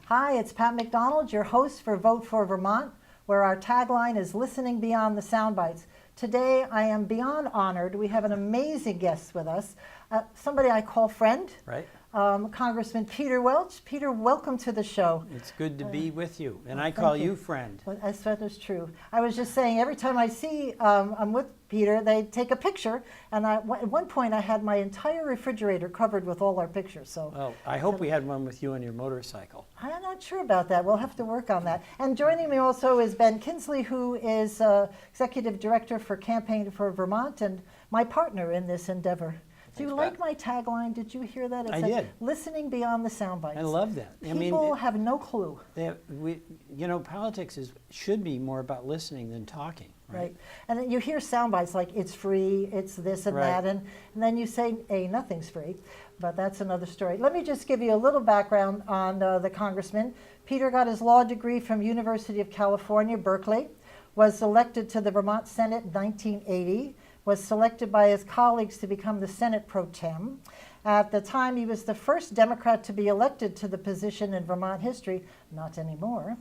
Hi, it's Pat McDonald, your host for Vote for Vermont, where our tagline is listening beyond the soundbites. Today, I am beyond honored. We have an amazing guest with us, somebody I call friend, right? Congressman Peter Welch. Peter, welcome to the show. It's good to be with you, and I call you friend. Well, that is true. I was just saying, every time I see I'm with Peter, they take a picture, and at one point I had my entire refrigerator covered with all our pictures. So, well, I hope we had one with you on your motorcycle. I'm not sure about that. We'll have to work on that. And joining me also is Ben Kinsley, who is Executive Director for Campaign for Vermont and my partner in this endeavor. Do you like my tagline? Did you hear that? I did. Listening beyond the soundbites. I love that. People have no clue. Politics should be more about listening than talking. Right. And then you hear soundbites like it's free, it's this and that, and then you say, hey, nothing's free. But that's another story. Let me just give you a little background on the congressman. Peter got his law degree from University of California, Berkeley, was elected to the Vermont Senate in 1980, was selected by his colleagues to become the Senate pro tem. At the time, he was the first Democrat to be elected to the position in Vermont history, not anymore.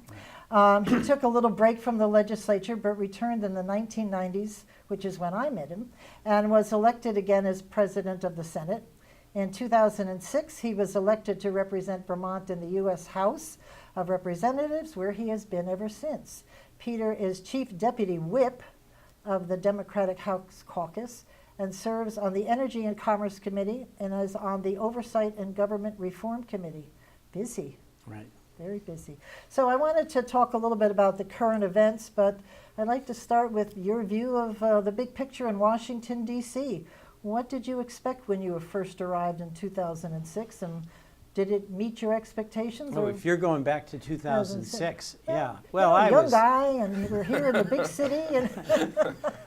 He took a little break from the legislature, but returned in the 1990s, which is when I met him, and was elected again as president of the Senate. In 2006, he was elected to represent Vermont in the U.S. House of Representatives, where he has been ever since. Peter is Chief Deputy Whip of the Democratic House Caucus and serves on the Energy and Commerce Committee and is on the Oversight and Government Reform Committee. Busy. Right. Very busy. So I wanted to talk a little bit about the current events, but I'd like to start with your view of the big picture in Washington, D.C. What did you expect when you first arrived in 2006, and did it meet your expectations? Oh, if you're going back to 2006, yeah. Well, I was a young guy, and you were here in the big city. And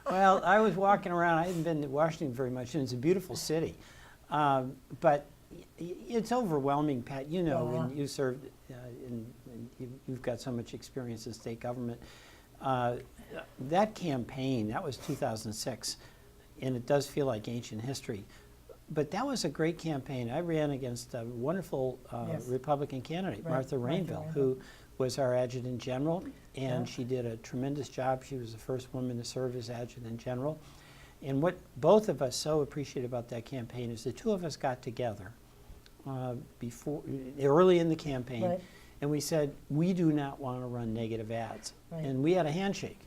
well, I was walking around. I hadn't been to Washington very much, and it's a beautiful city. But it's overwhelming, Pat. You know, when you served, you've got so much experience in state government. That campaign, that was 2006, and it does feel like ancient history. But that was a great campaign. I ran against a wonderful Republican candidate, Martha Rainville, who was our adjutant general, and she did a tremendous job. She was the first woman to serve as adjutant general. And what both of us so appreciate about that campaign is the two of us got together early in the campaign, and we said, we do not want to run negative ads. And we had a handshake.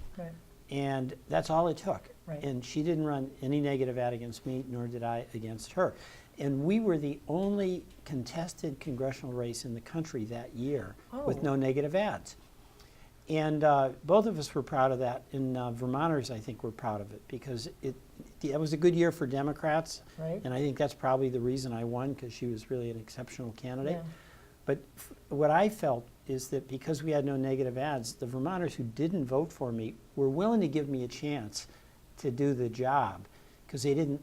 And that's all it took. And she didn't run any negative ad against me, nor did I against her. And we were the only contested congressional race in the country that year with no negative ads. And both of us were proud of that. And Vermonters, I think, were proud of it because it was a good year for Democrats. And I think that's probably the reason I won, because she was really an exceptional candidate. But what I felt is that because we had no negative ads, the Vermonters who didn't vote for me were willing to give me a chance to do the job, because they didn't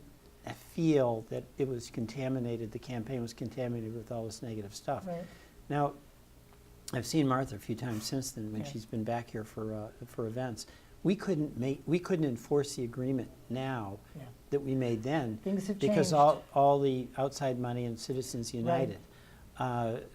feel that it was contaminated, the campaign was contaminated with all this negative stuff. Now, I've seen Martha a few times since then when she's been back here for events. We couldn't enforce the agreement now that we made then, because all the outside money and Citizens United.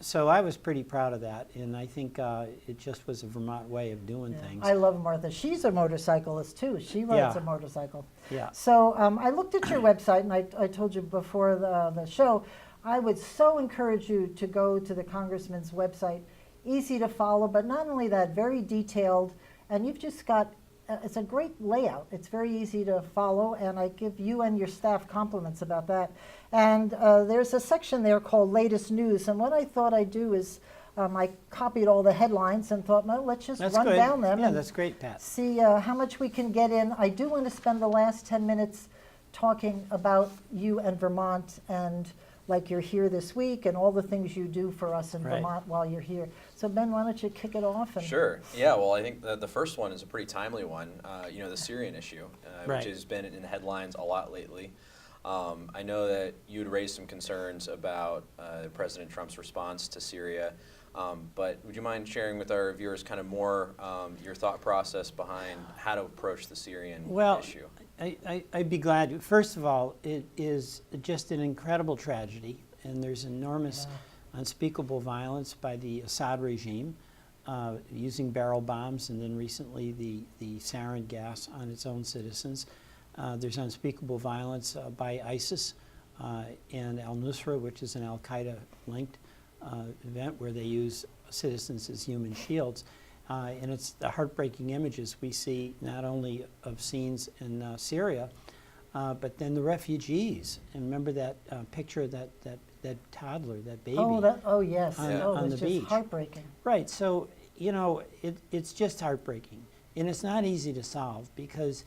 So I was pretty proud of that, and I think it just was a Vermont way of doing things. I love Martha. She's a motorcyclist too. She rides a motorcycle. Yeah. So I looked at your website, and I told you before the show, I would so encourage you to go to the Congressman's website. Easy to follow, but not only that, very detailed, and you've just got it's a great layout. It's very easy to follow, and I give you and your staff compliments about that. And there's a section there called Latest News, and what I thought I'd do is I copied all the headlines and thought, well, let's just run down them. Yeah, that's great, Pat. See how much we can get in. I do want to spend the last 10 minutes talking about you and Vermont, and like you're here this week and all the things you do for us in Vermont while you're here. So Ben, why don't you kick it off? Sure. Yeah, well, I think the first one is a pretty timely one, the Syrian issue, which has been in the headlines a lot lately. I know that you'd raised some concerns about President Trump's response to Syria, but would you mind sharing with our viewers kind of more your thought process behind how to approach the Syrian issue? I'd be glad. First of all, it is just an incredible tragedy, and there's enormous unspeakable violence by the Assad regime, using barrel bombs, and then recently the sarin gas on its own citizens. There's unspeakable violence by ISIS and al-Nusra, which is an al-Qaeda-linked event where they use citizens as human shields. And it's the heartbreaking images we see not only of scenes in Syria, but then the refugees. And remember that picture of that toddler, that baby. Oh yes, on the it's beach. just heartbreaking. Right, so, you know, it's just heartbreaking. And it's not easy to solve because,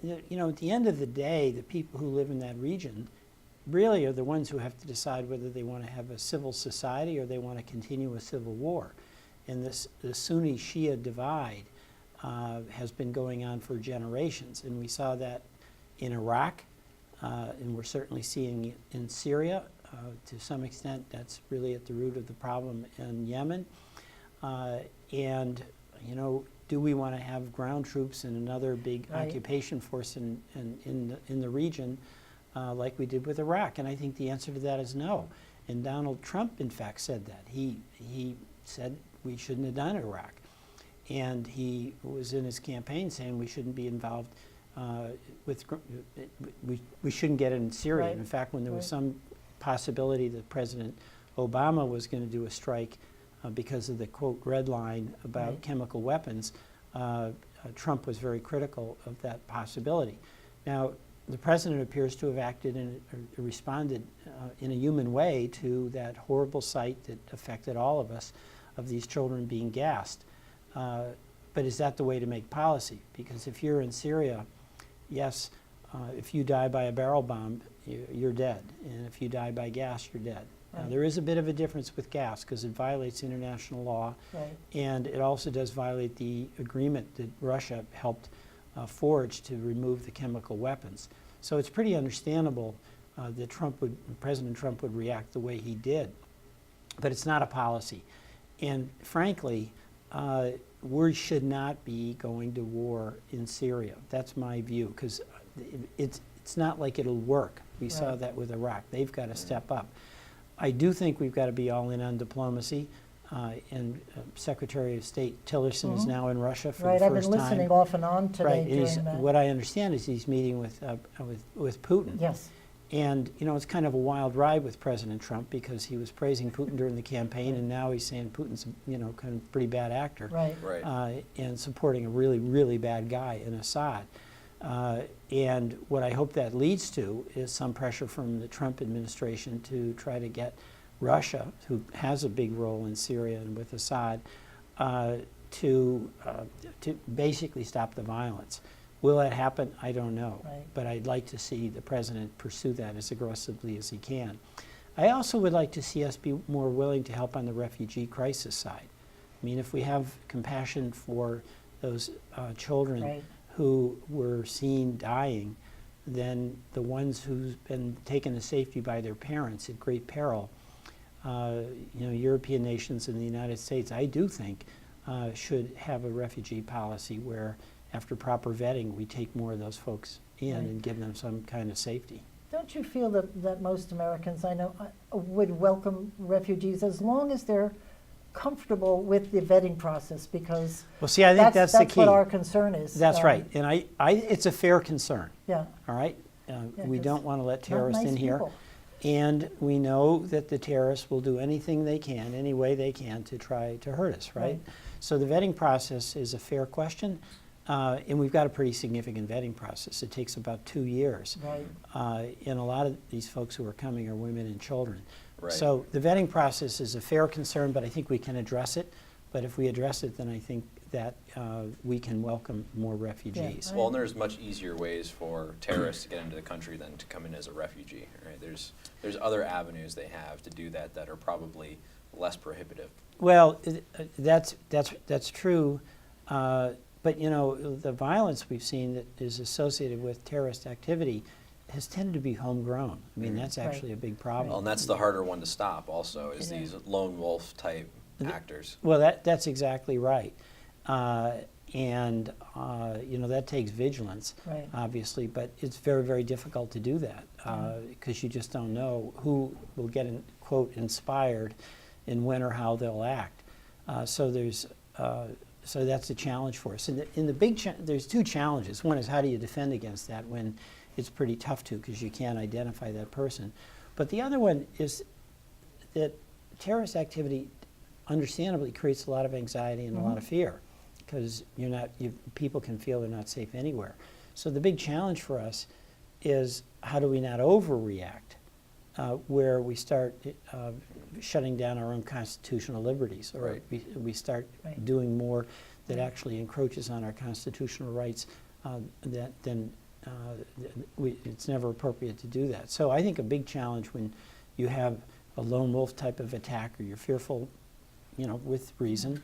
you know, at the end of the day, the people who live in that region really are the ones who have to decide whether they want to have a civil society or they want to continue a civil war. And the Sunni-Shia divide has been going on for generations. And we saw that in Iraq, and we're certainly seeing it in Syria. To some extent, that's really at the root of the problem in Yemen. And, you know, do we want to have ground troops and another big occupation force in the region like we did with Iraq? And I think the answer to that is no. And Donald Trump, in fact, said that. He said we shouldn't have done Iraq. And he was in his campaign saying we shouldn't be involved we shouldn't get it in Syria. Right. In fact, when there was some possibility that President Obama was going to do a strike because of the, quote, red line about chemical weapons, Trump was very critical of that possibility. Now, the president appears to have acted and responded in a human way to that horrible sight that affected all of us of these children being gassed. But is that the way to make policy? Because if you're in Syria, yes, if you die by a barrel bomb, you're dead. And if you die by gas, you're dead. Now, there is a bit of a difference with gas because it violates international law. And it also does violate the agreement that Russia helped forge to remove the chemical weapons. So it's pretty understandable that President Trump would react the way he did. But it's not a policy. And frankly, we should not be going to war in Syria. That's my view, because it's not like it'll work. We saw that with Iraq. They've got to step up. I do think we've got to be all in on diplomacy. And Secretary of State Tillerson is now in Russia for the first time. I've been listening off and on today during that. What I understand is he's meeting with Putin. Yes. And, you know, it's kind of a wild ride with President Trump because he was praising Putin during the campaign, and now he's saying Putin's, you know, kind of a pretty bad actor. And supporting a really, really bad guy in Assad. And what I hope that leads to is some pressure from the Trump administration to try to get Russia, who has a big role in Syria and with Assad, to basically stop the violence. Will that happen? I don't know. But I'd like to see the president pursue that as aggressively as he can. I also would like to see us be more willing to help on the refugee crisis side. I mean, if we have compassion for those children who were seen dying, then the ones who've been taken to safety by their parents at great peril, you know, European nations and the United States, I do think, should have a refugee policy where, after proper vetting, we take more of those folks in and give them some kind of safety. Don't you feel that most Americans, I know, would welcome refugees as long as they're comfortable with the vetting process? Because well, see, I think that's the key. That's what our concern is. That's right, and it's a fair concern. Yeah. All right, we don't want to let terrorists in here. People. And we know that the terrorists will do anything they can, any way they can, to try to hurt us, right? So the vetting process is a fair question, and we've got a pretty significant vetting process. It takes about 2 years. And a lot of these folks who are coming are women and children. So the vetting process is a fair concern, but I think we can address it. But if we address it, then I think that we can welcome more refugees. Well, and there's much easier ways for terrorists to get into the country than to come in as a refugee, right? There's other avenues they have to do that are probably less prohibitive. Well, that's true, but you know, the violence we've seen that is associated with terrorist activity has tended to be homegrown. I mean, that's actually a big problem. Well, and that's the harder one to stop also, is these lone wolf type actors. Well, that's exactly right. And that takes vigilance, obviously, but it's very, very difficult to do that because you just don't know who will get, quote, inspired and when or how they'll act. So that's a challenge for us. And there's two challenges. One is how do you defend against that when it's pretty tough to because you can't identify that person. But the other one is that terrorist activity understandably creates a lot of anxiety and a lot of fear because people can feel they're not safe anywhere. So the big challenge for us is how do we not overreact where we start shutting down our own constitutional liberties, or we start doing more that actually encroaches on our constitutional rights, it's never appropriate to do that. So I think a big challenge when you have a lone wolf type of attack or you're fearful, with reason,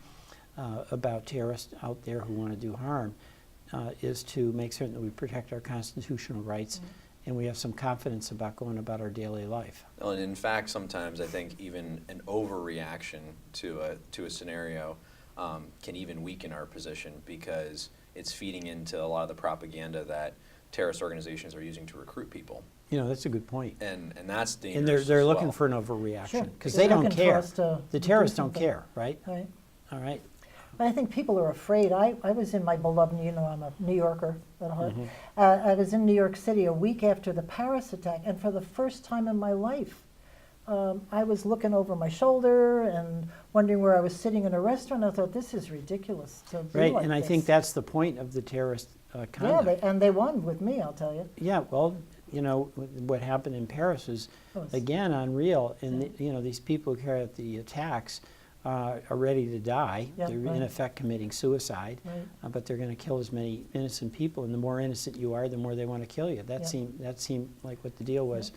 about terrorists out there who want to do harm, is to make certain that we protect our constitutional rights and we have some confidence about going about our daily life. Well, and in fact, sometimes I think even an overreaction to a scenario can even weaken our position because it's feeding into a lot of the propaganda that terrorist organizations are using to recruit people. That's a good point. And that's dangerous. And they're looking well. for an overreaction because They're they don't looking care. for us to The terrorists do don't something. care, right? Right. All right. But I think people are afraid. I was in my beloved, I'm a New Yorker at heart. I was in New York City a week after the Paris attack, and for the first time in my life, I was looking over my shoulder and wondering where I was sitting in a restaurant. I thought, this is ridiculous to be Right, like and I this. think that's the point of the terrorist conduct. Yeah, they won with me, I'll tell you. Yeah, well, what happened in Paris is, again, unreal. And, these people who carry out the attacks are ready to die. Yeah, they're in effect committing suicide, but they're going to kill as many innocent people. And the more innocent you are, the more they want to kill you. That seemed like what the deal was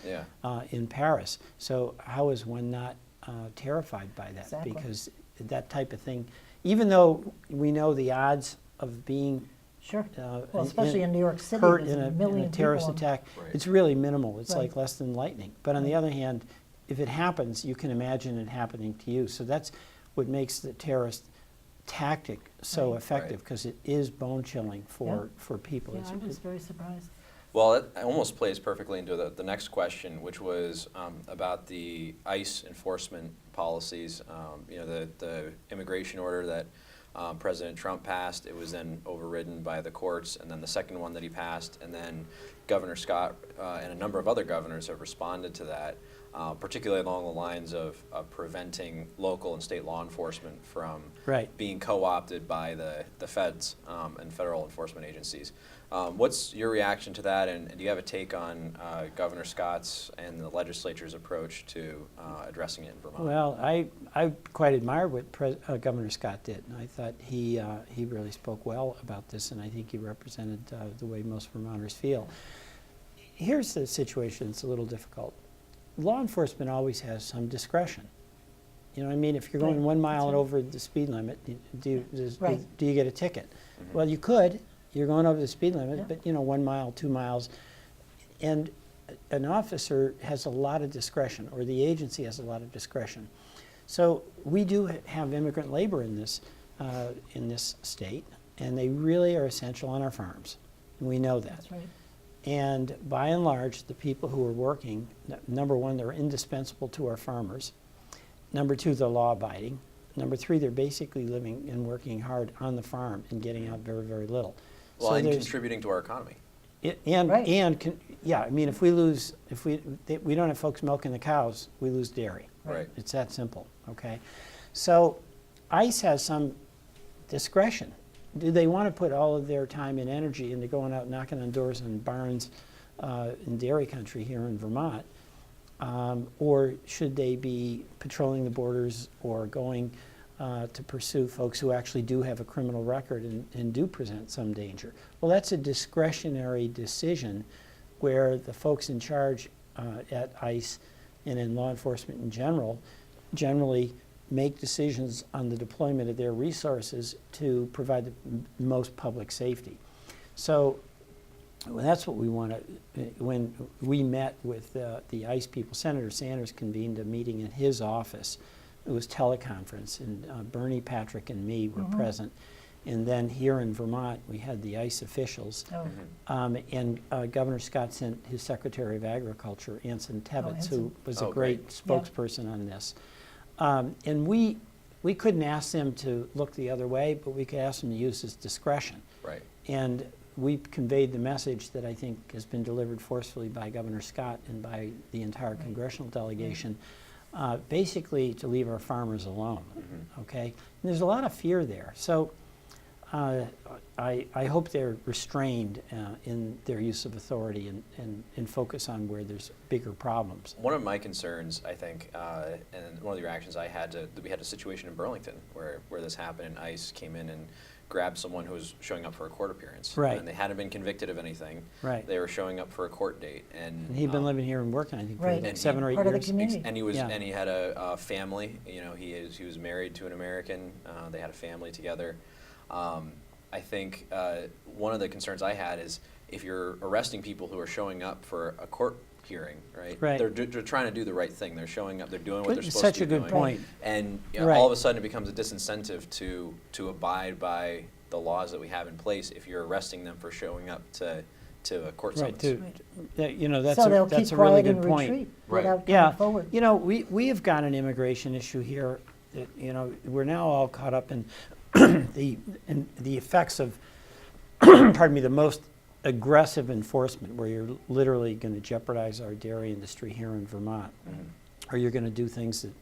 in Paris. So how is one not terrified by that? Exactly. Because that type of thing, even though we know the odds of being well, especially in New York City, hurt there's in a million a terrorist people attack, Right. it's really minimal. It's Right. like less than lightning. But on the other hand, if it happens, you can imagine it happening to you. So that's what makes the terrorist tactic so effective, because it is bone-chilling for people. Yeah, I was very surprised. Well, it almost plays perfectly into the next question, which was about the ICE enforcement policies. The immigration order that President Trump passed, it was then overridden by the courts, and then the second one that he passed, and then Governor Scott and a number of other governors have responded to that, particularly along the lines of preventing local and state law enforcement from being co-opted by the feds and federal enforcement agencies. What's your reaction to that, and do you have a take on Governor Scott's and the legislature's approach to addressing it in Vermont? Well, I quite admired what Governor Scott did. And I thought he really spoke well about this, and I think he represented the way most Vermonters feel. Here's the situation. It's a little difficult. Law enforcement always has some discretion. You know what I mean? If you're going 1 mile over the speed limit, do you get a ticket? Mm-hmm. Well, you could. You're going over the speed limit, but 1 mile, 2 miles. And an officer has a lot of discretion, or the agency has a lot of discretion. So we do have immigrant labor in this state, and they really are essential on our farms. And we know that. That's right. And by and large, the people who are working, number one, they're indispensable to our farmers. Number two, they're law-abiding. Number three, they're basically living and working hard on the farm and getting out very, very little. Well, so and contributing to our economy. I mean, if we don't have folks milking the cows, we lose dairy. Right. It's that simple, okay? So ICE has some discretion. Do they want to put all of their time and energy into going out knocking on doors and barns in dairy country here in Vermont? Or should they be patrolling the borders or going to pursue folks who actually do have a criminal record and do present some danger? Well, that's a discretionary decision where the folks in charge at ICE and in law enforcement in generally make decisions on the deployment of their resources to provide the most public safety. So that's what we want to, when we met with the ICE people, Senator Sanders convened a meeting in his office. It was teleconference, and Bernie, Patrick, and me were present. And then here in Vermont, we had the ICE officials. And Governor Scott sent his Secretary of Agriculture, Anson Tebbetts, who was a great spokesperson on this. And we couldn't ask them to look the other way, but we could ask them to use his discretion. Right. And we conveyed the message that I think has been delivered forcefully by Governor Scott and by the entire congressional delegation, basically to leave our farmers alone, okay? And there's a lot of fear there. So I hope they're restrained in their use of authority and focus on where there's bigger problems. One of my concerns, I think, and one of the reactions I had to, we had a situation in Burlington where this happened, and ICE came in and grabbed someone who was showing up for a court appearance. Right. And they hadn't been convicted of anything. Right. They were showing up for a court date. And he'd been living here and working, I think, for Right. 7 or 8 Part of the years. community. And he was, and he had a family. You know, he was married to an American. They had a family together. I think one of the concerns I had is if you're arresting people who are showing up for a court hearing, right? Right. They're trying to do the right thing. They're showing up. They're doing what they're supposed Such to a be good doing. point. And you know, Right. all of a sudden it becomes a disincentive to abide by the laws that we have in place if you're arresting them for showing up to a court Right, summons. you know, that's So they'll that's keep a really quiet good and point. retreat Right. without Yeah, coming forward. you know, we have got an immigration issue here that, you know, we're now all caught up in the effects of, pardon me, the most aggressive enforcement where you're literally going to jeopardize our dairy industry here in Vermont. Or you're going to do things that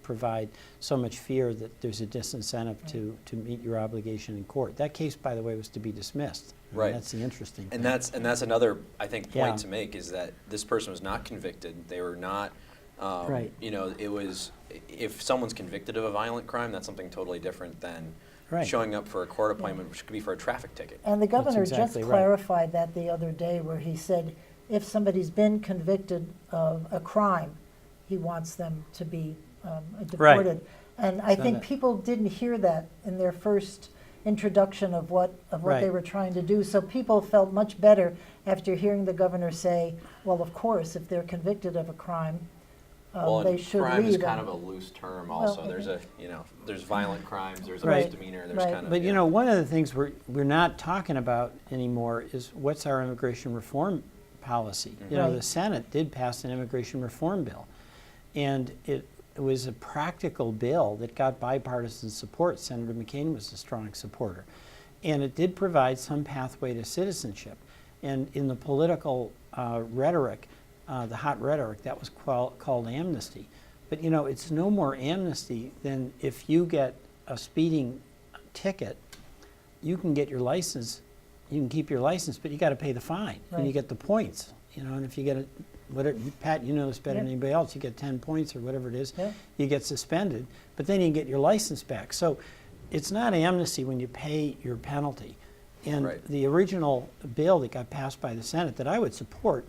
provide so much fear that there's a disincentive to meet your obligation in court. That case, by the way, was to be dismissed. Right. That's the interesting thing. And that's another, I think, point Yeah. to make is that this person was not convicted. They were not, Right. you know, it was, if someone's convicted of a violent crime, that's something totally different than Right. showing up for a court appointment, which could be for a traffic ticket. And the governor exactly just right. clarified that the other day where he said if somebody's been convicted of a crime, he wants them to be deported. And I think people didn't hear that in their first introduction of what Right. they were trying to do. So people felt much better after hearing the governor say, well, of course, if they're convicted of a crime, Well, they and should crime leave. is kind of a loose term also. Well, There's there's violent crimes, there's a Right. misdemeanor, there's Right. kind of. But you know, one of the things we're not talking about anymore is what's our immigration reform policy. You know, Right. the Senate did pass an immigration reform bill, and it was a practical bill that got bipartisan support. Senator McCain was a strong supporter, and it did provide some pathway to citizenship. And in the political rhetoric, the hot rhetoric, that was called amnesty. But you know, it's no more amnesty than if you get a speeding ticket, you can get your license, you can keep your license, but you got to pay the fine, and you Right. get the points. You know, and if you get Pat, you know this better than Yeah. anybody else, you get 10 points or whatever it is, Yeah. you get suspended, but then you get your license back. So it's not amnesty when you pay your penalty. And Right. the original bill that got passed by the Senate that I would support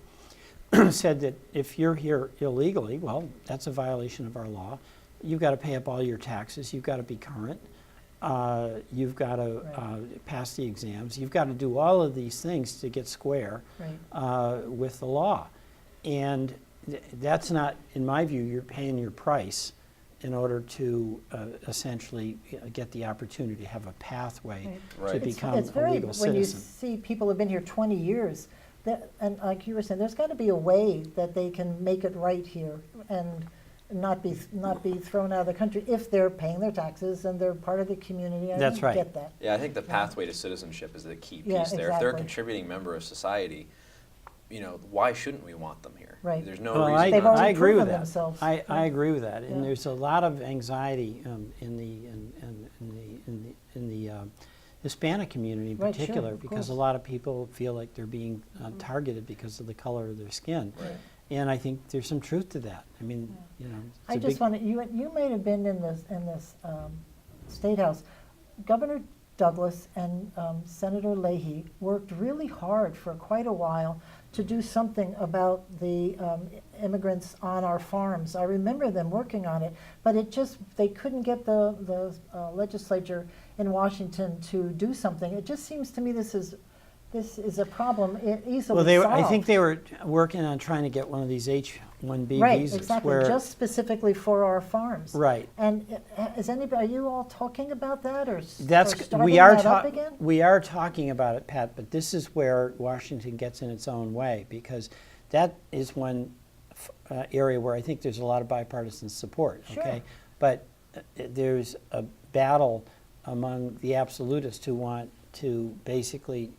said that if you're here illegally, well, that's a violation of our law. You've got to pay up all your taxes. You've got to be current. You've got to pass the exams. You've got to do all of these things to get square with the law. And that's not, in my view, you're paying your price in order to essentially get the opportunity to have a pathway Right. to It's become It's a very, legal when you citizen. see people have been here 20 years, and like you were saying, there's got to be a way that they can make it right here and not be thrown out of the country if they're paying their taxes and they're part of the community. I That's right. get that. Yeah, I think the pathway to citizenship is the key piece Yeah, there. If they're a exactly. contributing member of society, you know, why shouldn't we want them here? Right. There's no Well, reason They've not to. already I agree with proven that. themselves. I Yeah. agree with that, Yeah. and there's a lot of anxiety in the Hispanic community in Right, sure, particular, of because a course. lot of people feel like they're being targeted because of the color of their skin, Right. and I think there's some truth to that. I mean, you know, it's I a just big- wanted, you might have been in this State House. Governor Douglas and Senator Leahy worked really hard for quite a while to do something about the immigrants on our farms. I remember them working on it, but they couldn't get the legislature in Washington to do something. It just seems to me this is this is a problem easily Well, I solved. think they were working on trying to get one of these H-1B Right, visas. exactly, where, just specifically for our farms. Right. And is anybody, are you all talking about that, or That's or starting we are that up again? we are talking about it, Pat. But this is where Washington gets in its own way, because that is one area where I think there's a lot of bipartisan support. Sure. Okay, but there's a battle among the absolutists who want to basically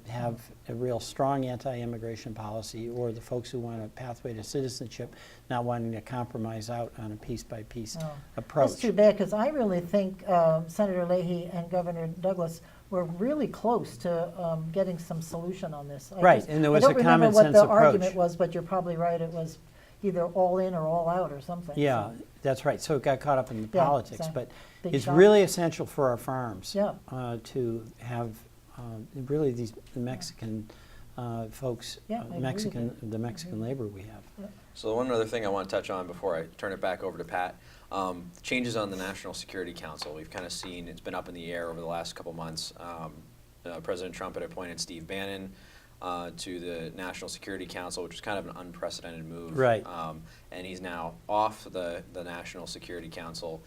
have a real strong anti-immigration policy, or the folks who want a pathway to citizenship, not wanting to compromise out on a piece-by-piece approach. That's too bad, because I really think Senator Leahy and Governor Douglas were really close to getting some solution on this. Right, and there was a common sense I don't remember what the approach. argument was, but you're probably right. It was either all in or all out or something. Yeah, So, that's right. So it got caught up in the Yeah, politics, exactly. but Big it's shock. really essential for our farms Yeah. to have really these Mexican folks, Yeah, I agree with the Mexican labor we have. So one other thing I want to touch on before I turn it back over to Pat, changes on the National Security Council. We've kind of seen it's been up in the air over the last couple months. President Trump had appointed Steve Bannon to the National Security Council, which was kind of an unprecedented move. Right. And he's now off the National Security Council.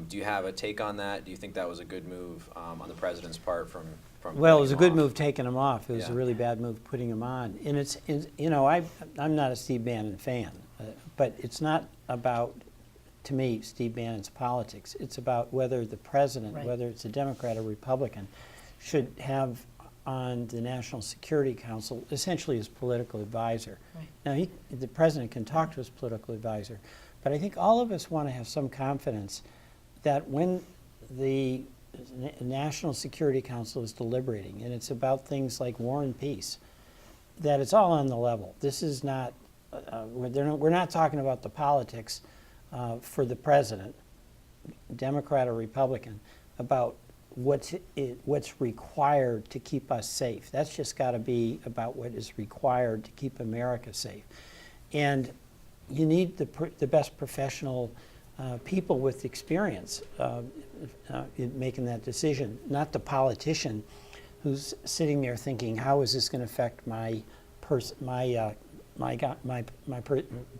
Do you have a take on that? Do you think that was a good move on the president's part from Well, it putting was a him good off? move taking him off. It was a Yeah. really bad move putting him on. And it's I'm not a Steve Bannon fan, but it's not about, to me, Steve Bannon's politics. It's about whether the president, Right. whether it's a Democrat or Republican, should have on the National Security Council essentially his political advisor. Right. Now, the president can talk to his political advisor, but I think all of us want to have some confidence that when the National Security Council is deliberating, and it's about things like war and peace, that it's all on the level. This is not, we're not talking about the politics for the president, Democrat or Republican, about what's required to keep us safe. That's just got to be about what is required to keep America safe. And you need the best professional people with experience in making that decision, not the politician who's sitting there thinking, how is this going to affect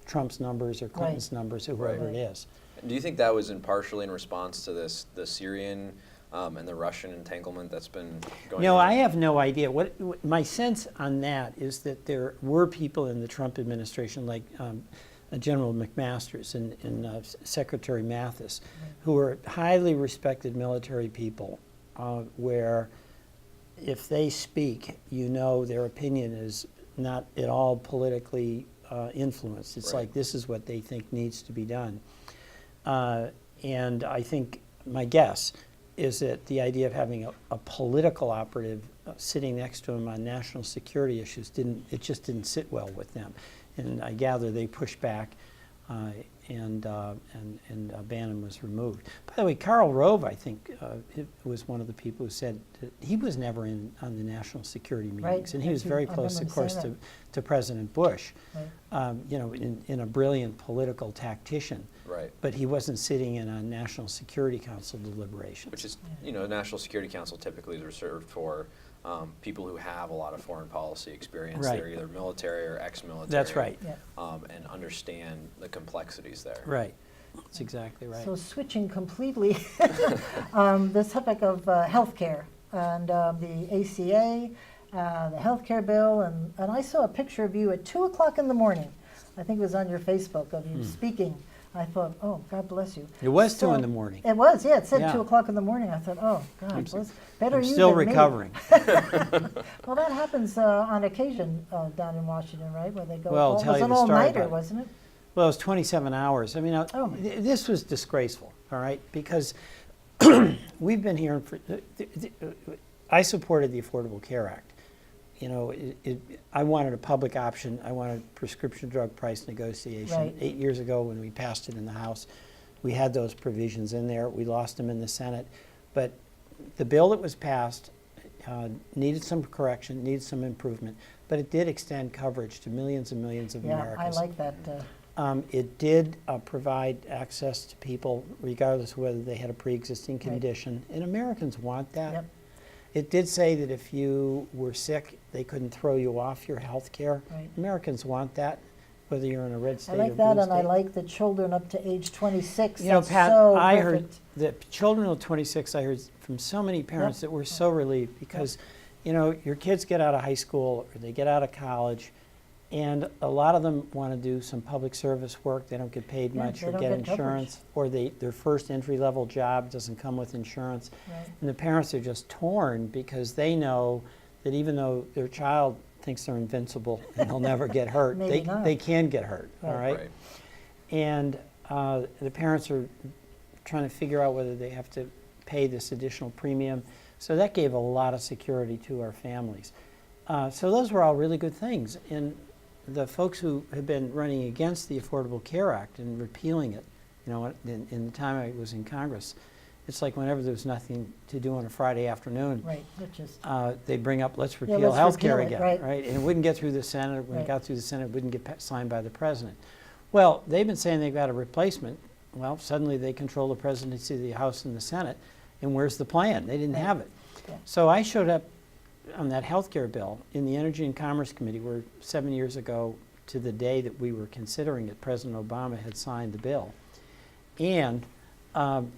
Trump's numbers or Clinton's numbers or whoever it is. Do you think that was partially in response to the Syrian and the Russian entanglement that's been going on? I have no idea. What my sense on that is that there were people in the Trump administration, like General McMaster's and Secretary Mathis, who were highly respected military people, where if they speak, their opinion is not at all politically influenced. It's like this is what they think needs to be done. And I think my guess is that the idea of having a political operative sitting next to him on national security issues just didn't sit well with them. And I gather they pushed back, and Bannon was removed. By the way, Karl Rove, I think, was one of the people who said that he was never on the national security meetings, and he was very close, of course, to President Bush. In a brilliant political tactician. Right. But he wasn't sitting in on National Security Council deliberations. Which is, National Security Council typically is reserved for people who have a lot of foreign policy experience. Right. They're either military or ex-military. That's right. And understand the complexities there. Right. That's exactly right. So switching completely, the topic of health care and the ACA, the health care bill, and I saw a picture of you at 2 o'clock in the morning. I think it was on your Facebook of you speaking. I thought, oh, God bless you. It was 2 in the morning. It was, yeah. It said Yeah. 2 o'clock in the morning. I thought, oh, God, better I'm you still than me. recovering. Well, that happens on occasion down in Washington, right? Where they go, Well, I'll it tell was you an the story all-nighter, about it. wasn't it? Well, it was 27 hours. I mean, Oh. this was disgraceful, all right? Because we've been hearing I supported the Affordable Care Act. I wanted a public option. I wanted prescription drug price negotiation. Right. 8 years ago when we passed it in the House, we had those provisions in there. We lost them in the Senate. But the bill that was passed needed some correction, needed some improvement, but it did extend coverage to millions and millions of Americans. Yeah, I like that. It did provide access to people regardless of whether they had a pre-existing condition, and Americans want that. Yep. It did say that if you were sick, they couldn't throw you off your health care. Right. Americans want that, whether you're in a red state I or like blue that, state. and I like the children up to age 26. You know, That's Pat, so I heard perfect. that children of 26, I heard from so many parents that were so relieved because, you know, your kids get out of high school or they get out of college, and a lot of them want to do some public service work. They don't get paid Yeah, much they or don't get get insurance, or their first entry-level job doesn't come with insurance. Right. And the parents are just torn because they know that even though their child thinks they're invincible and they'll never get hurt, Maybe not. they can get hurt, all Right. right? And the parents are trying to figure out whether they have to pay this additional premium. So that gave a lot of security to our families. So those were all really good things. And the folks who have been running against the Affordable Care Act and repealing it, you know, in the time I was in Congress, it's like whenever there was nothing to do on a Friday afternoon, Right, which is, they'd bring up, let's repeal let's health care repeal it, again, right. And it wouldn't get through the Senate. When Right. it got through the Senate, it wouldn't get signed by the president. Well, they've been saying they've got a replacement. Well, suddenly they control the presidency of the House and the Senate, and where's the plan? They didn't Right. have it. Yeah. So I showed up on that health care bill in the Energy and Commerce Committee, where 7 years ago to the day that we were considering it, President Obama had signed the bill. And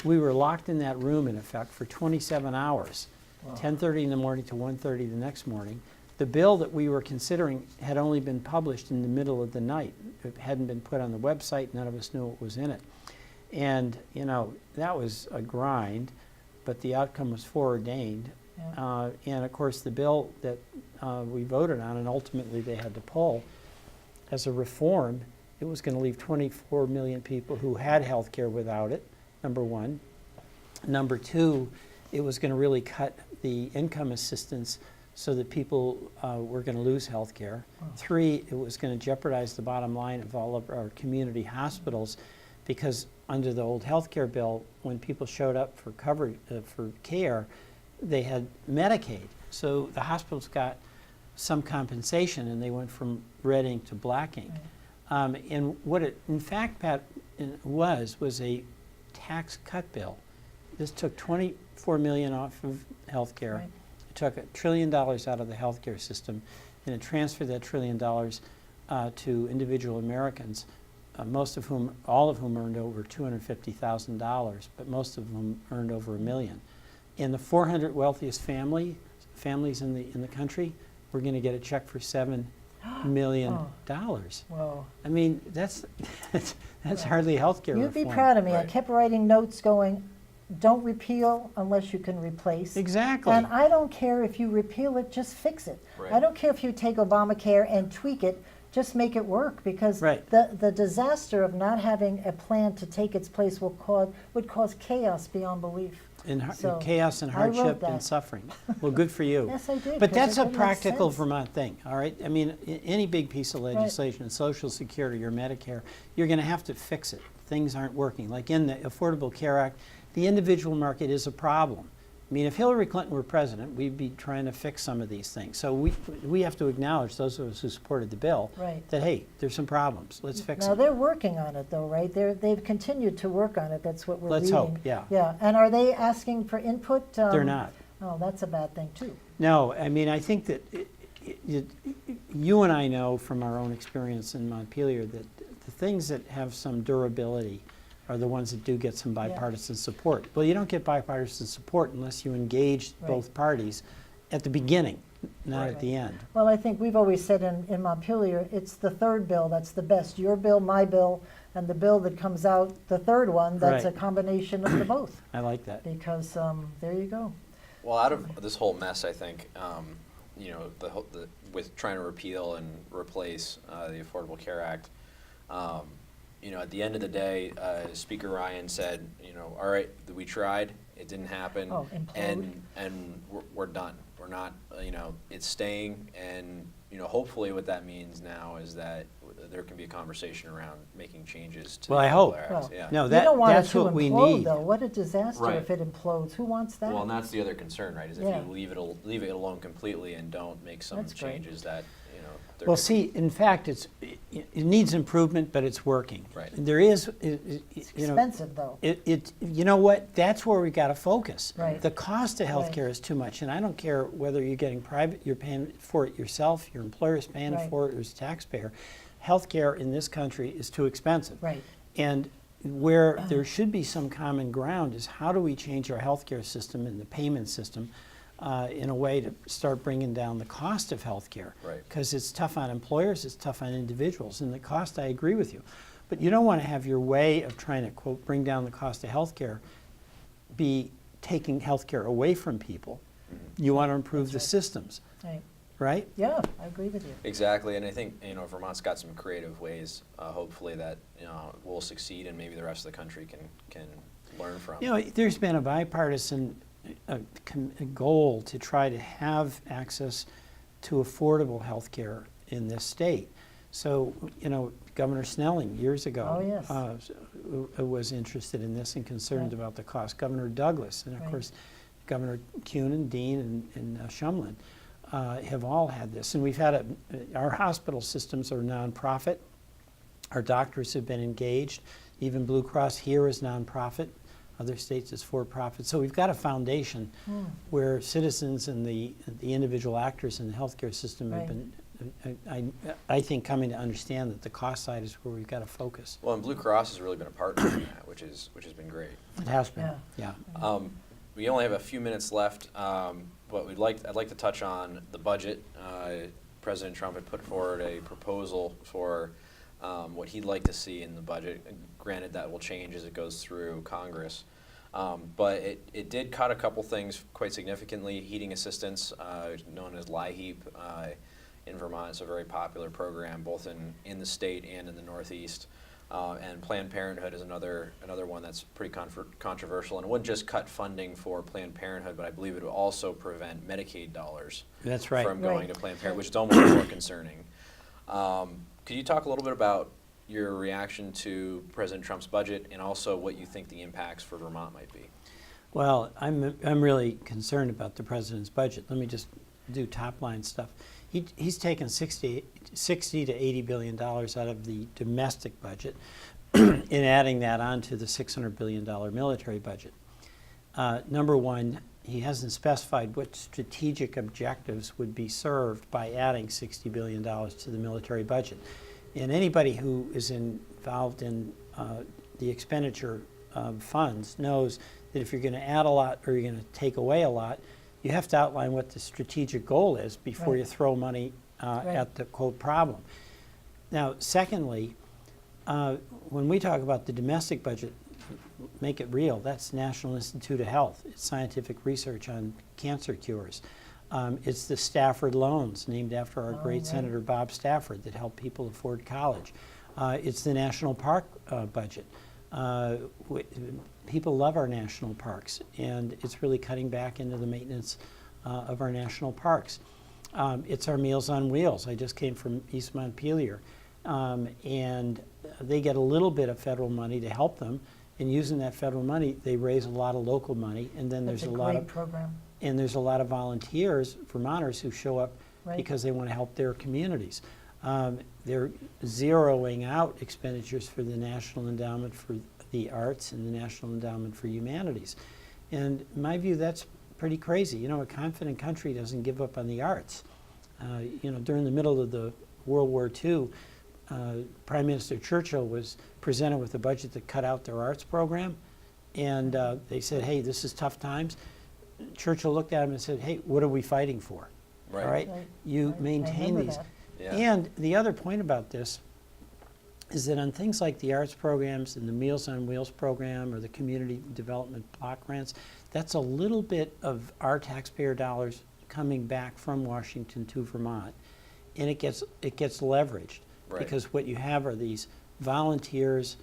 we were locked in that room, in effect, for 27 hours, Wow. 10:30 in the morning to 1:30 the next morning. The bill that we were considering had only been published in the middle of the night. It hadn't been put on the website. None of us knew what was in it. And, you know, that was a grind, but the outcome was foreordained. Yeah. And, of course, the bill that we voted on, and ultimately they had to pull, as a reform, it was going to leave 24 million people who had health care without it, number one. Number two, it was going to really cut the income assistance so that people were going to lose health care. Oh. Three, it was going to jeopardize the bottom line of all of our community hospitals, because under the old health care bill, when people showed up for coverage for care, they had Medicaid. So the hospitals got some compensation, and they went from red ink to black ink. Right. And what it, in fact, Pat, was a tax cut bill. This took $24 million off of health care. Right. It took $1 trillion out of the healthcare system, and it transferred that $1 trillion to individual Americans, all of whom earned over $250,000, but most of them earned over $1 million. And the 400 wealthiest families in the country were going to get a check for $7 million. Whoa. I mean, that's hardly health care You'd reform. be proud of me. I Right. kept writing notes going, don't repeal unless you can replace. Exactly. And I don't care if you repeal it, just fix it. Right. I don't care if you take Obamacare and tweak it, just make it work, because Right. the disaster of not having a plan to take its place would cause chaos beyond belief. So, Chaos and I wrote hardship that. and suffering. Well, good for you. Yes, I did. But 'cause that's it a didn't make practical sense. Vermont thing, all right? I mean, any big piece of legislation, Social Security or Medicare, you're going to have to fix it. Things aren't working. Like in the Affordable Care Act, the individual market is a problem. I mean, if Hillary Clinton were president, we'd be trying to fix some of these things. So we have to acknowledge, those of us who supported the bill, Right. that, hey, there's some problems. Let's fix Now, them. they're working on it, though, right? They've continued to work on it. That's what we're Let's reading. hope, yeah. Yeah, and are they asking for input? They're not. Oh, that's a bad thing, too. No, I mean, I think that you and I know from our own experience in Montpelier that the things that have some durability are the ones that do get some bipartisan support. Well, you don't get bipartisan support unless you engage Right. both parties at the beginning, not Right. at the end. Well, I think we've always said in Montpelier, it's the third bill that's the best. Your bill, my bill, and the bill that comes out, the third one, that's Right. a combination of the both. I like that. Because there you go. Well, out of this whole mess, I think, with trying to repeal and replace the Affordable Care Act, at the end of the day, Speaker Ryan said, all right, we tried, it didn't happen, Oh, implode. and we're done. We're not, it's staying, and hopefully what that means now is that there can be a conversation around making changes to Well, the I hope. Affordable Care Act. Well, Yeah. No, You don't want it that's to what we implode, need. though. What a disaster Right. if it implodes. Who wants that? Well, and that's the other concern, right? Is if Yeah. you leave it alone completely and don't make some That's great. changes that Oh, they're Well, gonna- see, in fact, it needs improvement, but it's working. Right. There is, It's expensive, though. you know what? That's where we got to focus. Right. The cost of health care is too much, and I don't care whether you're getting private, you're paying for it yourself, your employer's paying Right. for it, or as a taxpayer. Health care in this country is too expensive. Right. And where there should be some common ground is how do we change our healthcare system and the payment system in a way to start bringing down the cost of healthcare. Right. Because it's tough on employers, it's tough on individuals, and the cost, I agree with you. But you don't want to have your way of trying to, quote, bring down the cost of healthcare be taking healthcare away from people. You want to improve the systems, Right. right? Yeah, I agree with you. Exactly, and I think Vermont's got some creative ways, hopefully that will succeed, and maybe the rest of the country can learn from. There's been a bipartisan a goal to try to have access to affordable health care in this state. So, Governor Snelling years ago was interested in this and concerned about the cost. Governor Douglas, and of course, Governor Kuhn, Dean, and Shumlin have all had this. And we've had our hospital systems are nonprofit. Our doctors have been engaged. Even Blue Cross here is nonprofit. Other states is for-profit. So we've got a foundation where citizens and the individual actors in the healthcare system have been, I think, coming to understand that the cost side is where we've got to focus. Well, and Blue Cross has really been a partner in that, which has been great. It has been, yeah. We only have a few minutes left, but I'd like to touch on the budget. President Trump had put forward a proposal for what he'd like to see in the budget. Granted, that will change as it goes through Congress. But it did cut a couple things quite significantly. Heating assistance, known as LIHEAP, in Vermont. It's a very popular program, both in the state and in the Northeast. And Planned Parenthood is another one that's pretty controversial. And it wouldn't just cut funding for Planned Parenthood, but I believe it would also prevent Medicaid dollars from going to Planned Parenthood, which is almost more concerning. Could you talk a little bit about your reaction to President Trump's budget and also what you think the impacts for Vermont might be? Well, I'm really concerned about the president's budget. Let me just do top line stuff. He's taken 60 to $80 billion out of the domestic budget and adding that onto the $600 billion military budget. Number one, he hasn't specified what strategic objectives would be served by adding $60 billion to the military budget. And anybody who is involved in the expenditure of funds knows that if you're going to add a lot or you're going to take away a lot, you have to outline what the strategic goal is before you throw money at the, quote, problem. Now, secondly, when we talk about the domestic budget, make it real, that's National Institute of Health. It's scientific research on cancer cures. It's the Stafford loans, named after our great Senator Bob Stafford, that help people afford college. It's the national park budget. People love our national parks, and it's really cutting back into the maintenance of our national parks. It's our Meals on Wheels. I just came from East Montpelier, and they get a little bit of federal money to help them. And using that federal money, they raise a lot of local money, and then there's a lot of program. And there's a lot of volunteers, Vermonters, who show up because they want to help their communities. They're zeroing out expenditures for the National Endowment for the Arts and the National Endowment for Humanities. And in my view, that's pretty crazy. A confident country doesn't give up on the arts. During the middle of the World War II, Prime Minister Churchill was presented with a budget that cut out their arts program, and they said, hey, this is tough times. Churchill looked at him and said, hey, what are we fighting for? All right? You maintain these. Yeah. And the other point about this is that on things like the arts programs and the Meals on Wheels program or the community development block grants, that's a little bit of our taxpayer dollars coming back from Washington to Vermont. And it gets leveraged because what you have are these volunteers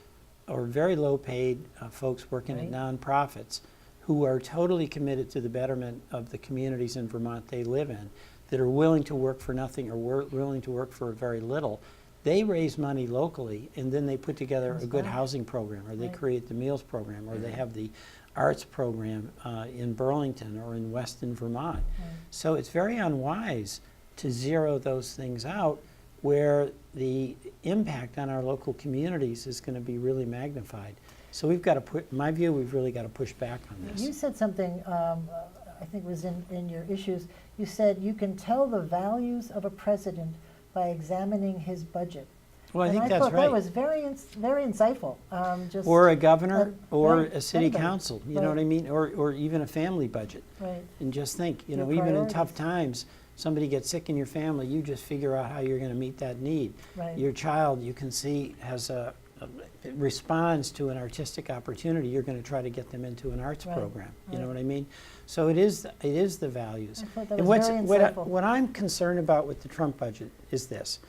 or very low paid folks working at nonprofits who are totally committed to the betterment of the communities in Vermont they live in, that are willing to work for nothing or willing to work for very little. They raise money locally, and then they put together a good housing program, or they create the meals program, or they have the arts program in Burlington or in Weston, Vermont. So it's very unwise to zero those things out where the impact on our local communities is going to be really magnified. So we've got to put, in my view, we've really got to push back on this. You said something, I think was in your issues. You said you can tell the values of a president by examining his budget. Well, I and think I that's thought right. That was very insightful. Just or a governor, or right, a city anybody. council, you know what I mean? Or even a family budget. Right. And just think, you Your know, even in priorities. tough times, somebody gets sick in your family, you just figure out how you're going to meet that need. Right. Your child, you can see, has responds to an artistic opportunity, you're going to try to get them into an arts Right. program. You know Right. what I mean? So it is the values. I thought that And was very insightful. what I'm concerned about with the Trump budget is this.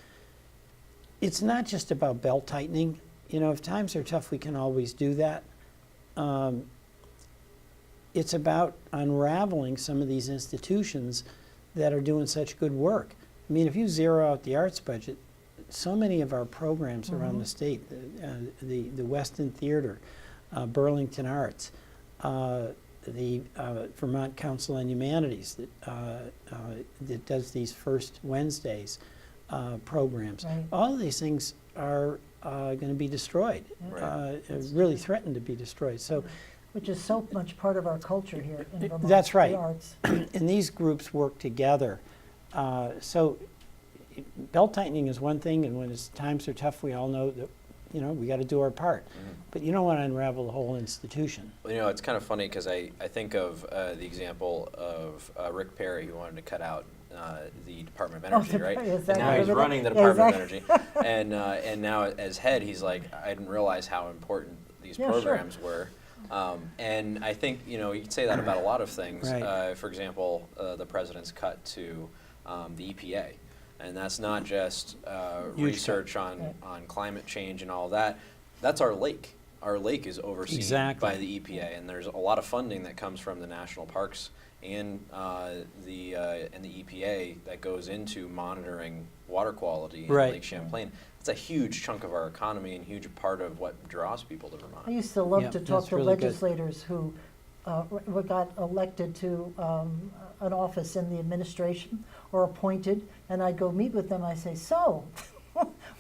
It's not just about belt tightening. You know, if times are tough, we can always do that. It's about unraveling some of these institutions that are doing such good work. I mean, if you zero out the arts budget, so many of our programs around the state, the Weston Theater, Burlington Arts, the Vermont Council on Humanities that does these First Wednesdays programs. Right. All of these things are going to be destroyed, Right. really threatened to be destroyed. So, Which is so much part of our culture here in Vermont. That's right. The arts. and these groups work together. So belt tightening is one thing, and when times are tough, we all know that, you know, we got to do our part. But you don't want to unravel the whole institution. Well, you know, it's kind of funny because I think of the example of Rick Perry, who wanted to cut out the Department of Energy, right? Exactly. And now he's Yeah, running the Department exactly. of Energy, and now as head, he's like, I didn't realize how important these Yeah, sure. programs were. And I think, you know, you could say that about a lot of things. Right. For example, the president's cut to the EPA. And that's not just research on climate change and all that. That's our lake. Our lake is overseen Exactly. by the EPA, and there's a lot of funding that comes from the national parks and the EPA that goes into monitoring water quality in Right. Lake Champlain. It's a huge chunk of our economy and huge part of what draws people to Vermont. I used to love Yeah, to talk that's to really good. legislators who got elected to an office in the administration or appointed, and I'd go meet with them. I say, so,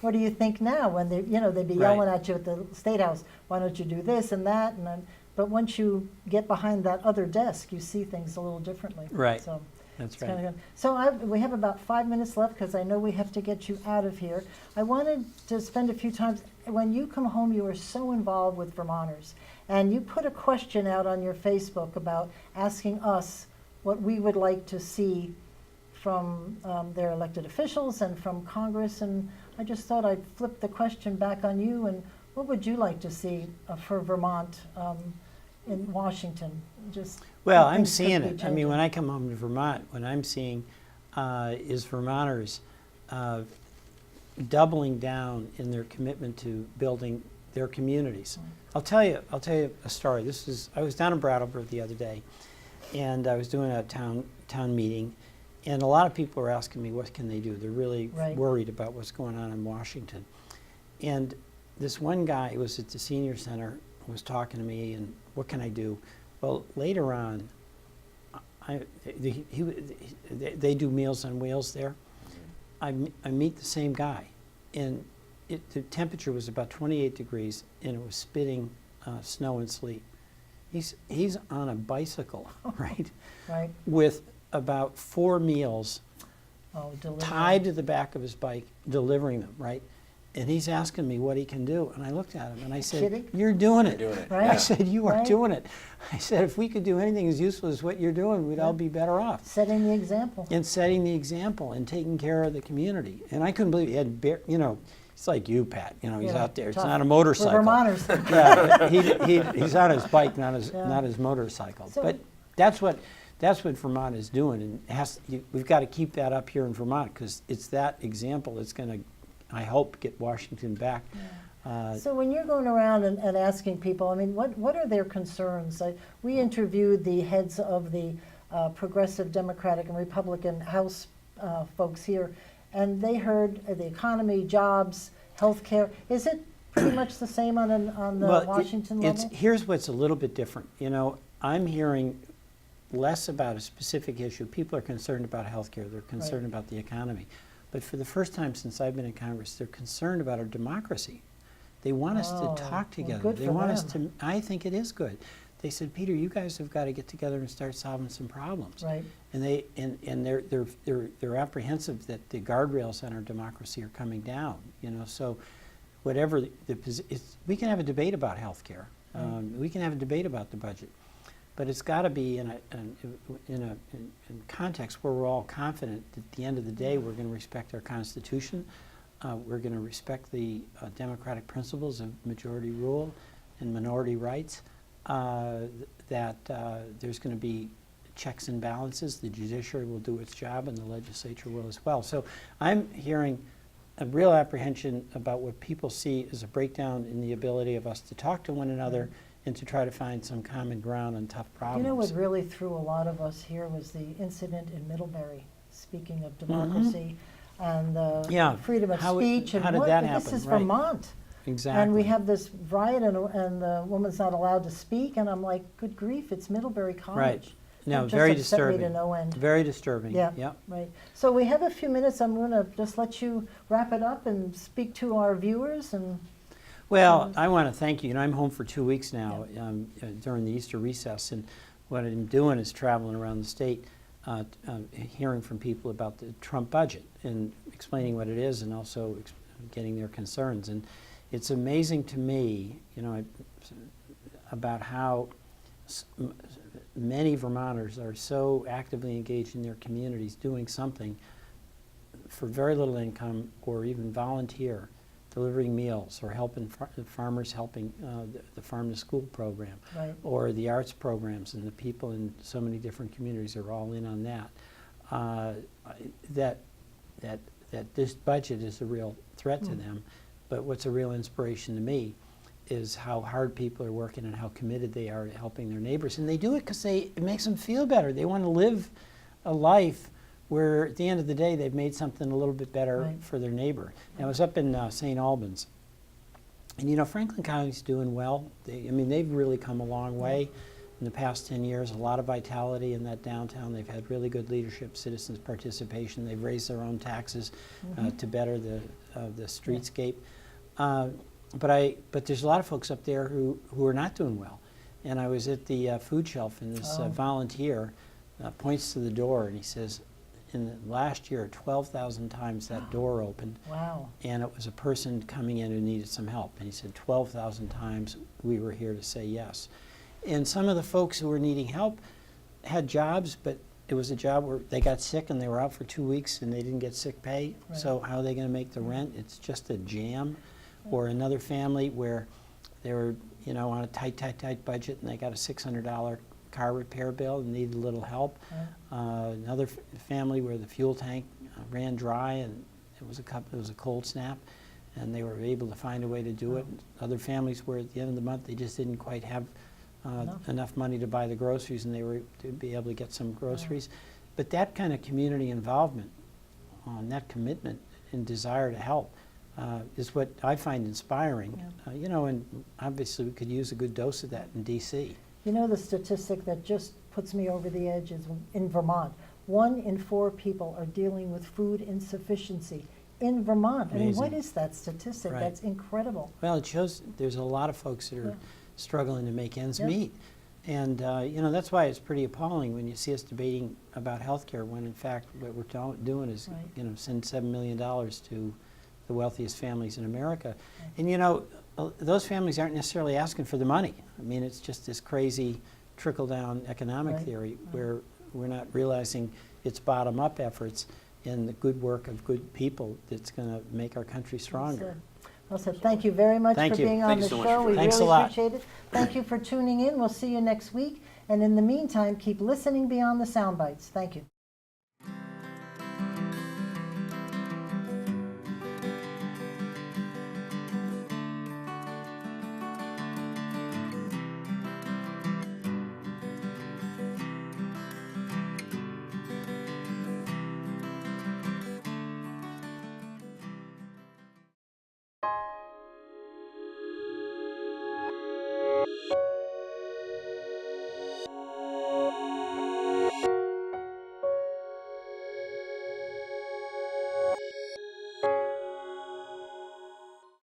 what do you think now? When they, you know, they'd be yelling at you at the State House. Why don't you do this and that? And then, but once you get behind that other desk, you see things a little differently. Right. So That's it's right. kind of good. So we have about 5 minutes left because I know we have to get you out of here. I wanted to spend a few times. When you come home, you are so involved with Vermonters. And you put a question out on your Facebook about asking us what we would like to see from their elected officials and from Congress. And I just thought I'd flip the question back on you. And what would you like to see for Vermont in Washington? Just Well, what I'm things could seeing be it. I mean, changing. when I come home to Vermont, what I'm seeing is Vermonters doubling down in their commitment to building their communities. I'll tell you a story. I was down in Brattleboro the other day, and I was doing a town meeting, and a lot of people were asking me what can they do. They're really Right. worried about what's going on in Washington. And this one guy was at the senior center, was talking to me, and what can I do? Well, later on, they do Meals on Wheels there. I meet the same guy, and the temperature was about 28 degrees, and it was spitting snow and sleet. He's on a bicycle, right, Right. with about 4 meals Delivery. tied to the back of his bike, delivering them, right? And he's asking me what he can do, and I looked at him and I said, Kidding? "You're doing it." You're doing it. Right. I said, "You are Right. doing it." I said, "If we could do anything as useful as what you're doing, we'd all be better off." Setting the example. And setting the example and taking care of the community. And I couldn't believe he had, you know, it's like you, Pat. You know, he's Yeah, out there. It's tough. not a We're motorcycle. Vermonters. Yeah, but he's on his bike, not his motorcycle. So- But that's what Vermont is doing, and we've got to keep that up here in Vermont because it's that example that's going to, I hope, get Washington back. So when you're going around and asking people, I mean, what are their concerns? We interviewed the heads of the progressive Democratic and Republican House folks here, and they heard the economy, jobs, health care. Is it pretty much the same on the Well, Washington level? here's what's a little bit different. You know, I'm hearing less about a specific issue. People are concerned about health care. They're concerned about the economy. But for the first time since I've been in Congress, they're concerned about our democracy. They want us to talk together. Good they for want them. us to, I think it is good. They said, Peter, you guys have got to get together and start solving some problems. Right. And they're apprehensive that the guardrails on our democracy are coming down. You know, so whatever we can have a debate about health care. We can have a debate about the budget, but it's got to be in a context where we're all confident that at the end of the day we're going to respect our Constitution, we're going to respect the democratic principles of majority rule and minority rights, that there's going to be checks and balances, the judiciary will do its job and the legislature will as well. So I'm hearing a real apprehension about what people see as a breakdown in the ability of us to talk to one another and to try to find some common ground on tough problems. You know what really threw a lot of us here was the incident in Middlebury, speaking of democracy and freedom of speech. How and did that happen? This is Vermont. Exactly. And we have this riot and the woman's not allowed to speak, and I'm like, good grief, it's Middlebury College. Right. No, That very just upset me disturbing. to no end. Very disturbing. Yeah, Yep. right. So we have a few minutes. I'm going to just let you wrap it up and speak to our viewers. And well, I want to thank you. You know, I'm home for 2 weeks now during the Easter recess, and what I'm doing is traveling around the state, hearing from people about the Trump budget and explaining what it is, and also getting their concerns. And it's amazing to me, you know, about how many Vermonters are so actively engaged in their communities doing something for very little income or even volunteer, delivering meals or helping farmers, helping the farm to school program, right. or the arts programs, and the people in so many different communities are all in on that. That this budget is a real threat to them, but what's a real inspiration to me is how hard people are working and how committed they are to helping their neighbors. And they do it because it makes them feel better. They want to live a life where at the end of the day they've made something a little bit better for their neighbor. And I was up in St. Albans, and you know, Franklin County's doing well. They've really come a long way in the past 10 years, a lot of vitality in that downtown. They've had really good leadership, citizens participation. They've raised their own taxes to better the streetscape. But there's a lot of folks up there who are not doing well. And I was at the food shelf, and this volunteer points to the door, and he says, in the last year, 12,000 times that door opened. Wow. And it was a person coming in who needed some help. And he said 12,000 times we were here to say yes. And some of the folks who were needing help had jobs, but it was a job where they got sick and they were out for 2 weeks and they didn't get sick pay. Right. So how are they going to make the rent? It's just a jam. Or another family where they were, you know, on a tight budget, and they got a $600 car repair bill and needed a little help. Another family where the fuel tank ran dry and it was a cold snap, and they were able to find a way to do it. Other families where at the end of the month they just didn't quite have enough money to buy the groceries, and they were to be able to get some groceries. But that kind of community involvement, that commitment and desire to help, is what I find inspiring. You know, and obviously we could use a good dose of that in D.C. You know, the statistic that just puts me over the edge is in Vermont, 1 in 4 people are dealing with food insufficiency in Vermont. Amazing. I mean, what is that statistic? Right. That's incredible. Well, it shows there's a lot of folks that are struggling to make ends meet. And, you know, that's why it's pretty appalling when you see us debating about health care when, in fact, what we're doing is, you know, send $7 million to the wealthiest families in America. And, you know, those families aren't necessarily asking for the money. I mean, it's just this crazy trickle-down economic theory where we're not realizing it's bottom-up efforts and the good work of good people that's going to make our country stronger. Well said. Thank you very much for being on the show. We really appreciate it. Thank you for tuning in. We'll see you next week. And in the meantime, keep listening beyond the sound bites. Thank you.